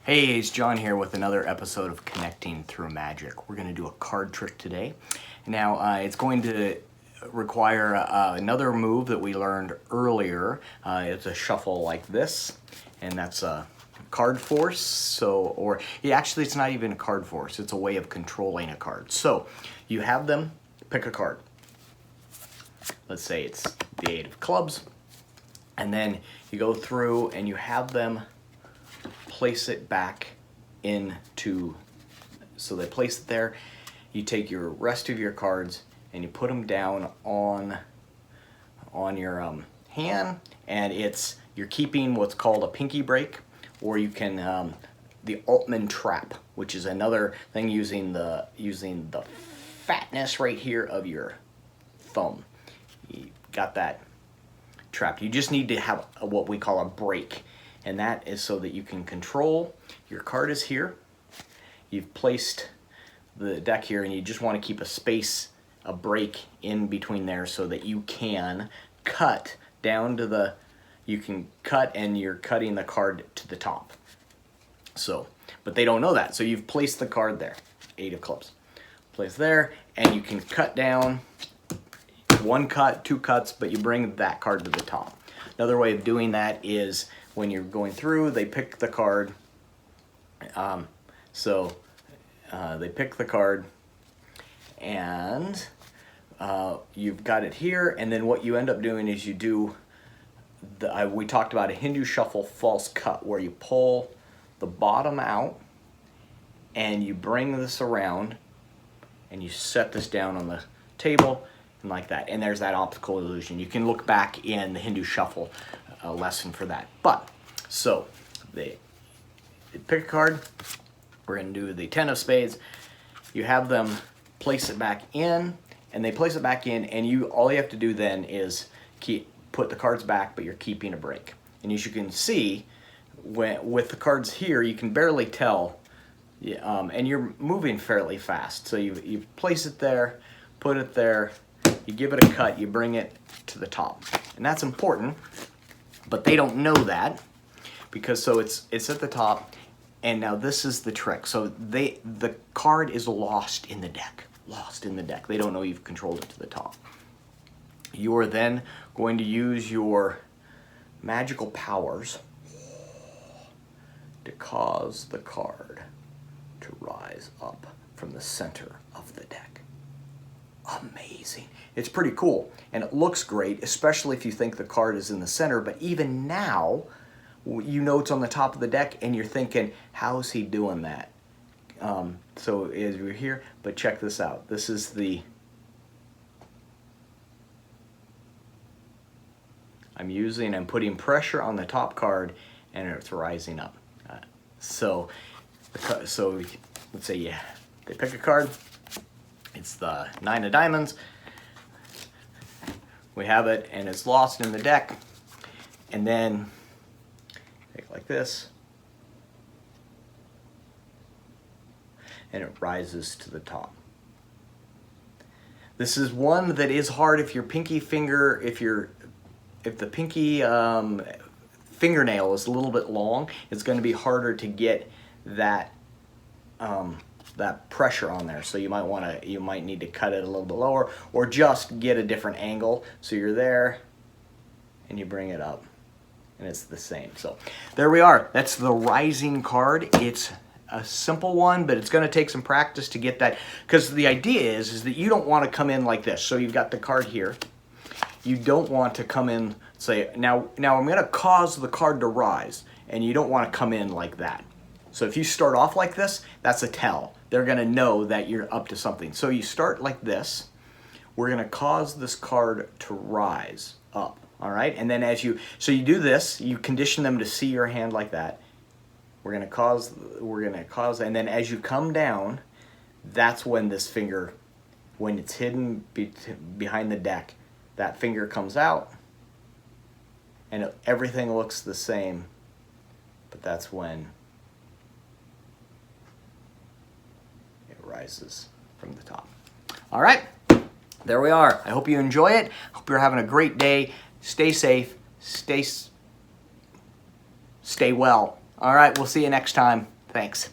Hey, it's John here with another episode of Connecting Through Magic. We're going to do a card trick today. Now, it's going to require another move that we learned earlier. It's a shuffle like this, and that's a card force. Actually, it's not even a card force. It's a way of controlling a card. So, you have them, pick a card. Let's say it's the 8 of clubs. And then you go through and you have them place it back into, so they place it there. You take your rest of your cards and you put them down on your hand, and you're keeping what's called a pinky break, or you can the Altman trap, which is another thing using the fatness right here of your thumb. You got that trap. You just need to have what we call a break. And that is so that you can control. Your card is here. You've placed the deck here, and you just want to keep a space, a break in between there, so that you can cut down to you can cut, and you're cutting the card to the top. So, but they don't know that. So you've placed the card there, 8 of clubs. Place there, and you can cut down, 1 cut, 2 cuts, but you bring that card to the top. Another way of doing that is when you're going through, they pick the card. They pick the card, and you've got it here. And then what you end up doing is you do, we talked about a Hindu shuffle false cut, where you pull the bottom out, and you bring this around, and you set this down on the table, and like that. And there's that optical illusion. You can look back in the Hindu shuffle lesson for that. But so they pick a card. We're going to do the 10 of spades. You have them place it back in, and they place it back in, and all you have to do then is put the cards back, but you're keeping a break. And as you can see, with the cards here, you can barely tell, and you're moving fairly fast. So you place it there, put it there, you give it a cut, you bring it to the top. And that's important, but they don't know that, because it's at the top, and now this is the trick. So the card is lost in the deck. Lost in the deck. They don't know you've controlled it to the top. You are then going to use your magical powers to cause the card to rise up from the center of the deck. Amazing. It's pretty cool, and it looks great, especially if you think the card is in the center. But even now, you know it's on the top of the deck, and you're thinking, how is he doing that? So as we're here, but check this out. This is I'm putting pressure on the top card, and it's rising up. So let's say they pick a card. It's the 9 of diamonds. We have it, and it's lost in the deck. And then take it like this, and it rises to the top. This is one that is hard if your pinky finger, if the pinky fingernail is a little bit long, it's going to be harder to get that pressure on there. So you might need to cut it a little bit lower, or just get a different angle. So you're there, and you bring it up, and it's the same. So there we are. That's the rising card. It's a simple one, but it's going to take some practice to get that, because the idea is that you don't want to come in like this. So you've got the card here. You don't want to come in, say, now I'm going to cause the card to rise, and you don't want to come in like that. So if you start off like this, that's a tell. They're going to know that you're up to something. So you start like this. We're going to cause this card to rise up, all right? And then you do this, you condition them to see your hand like that. We're going to cause, and then as you come down, that's when this finger, when it's hidden behind the deck, that finger comes out, and everything looks the same, but that's when rises from the top. All right, there we are. I hope you enjoy it. Hope you're having a great day. Stay safe. Stay well. All right, we'll see you next time. Thanks.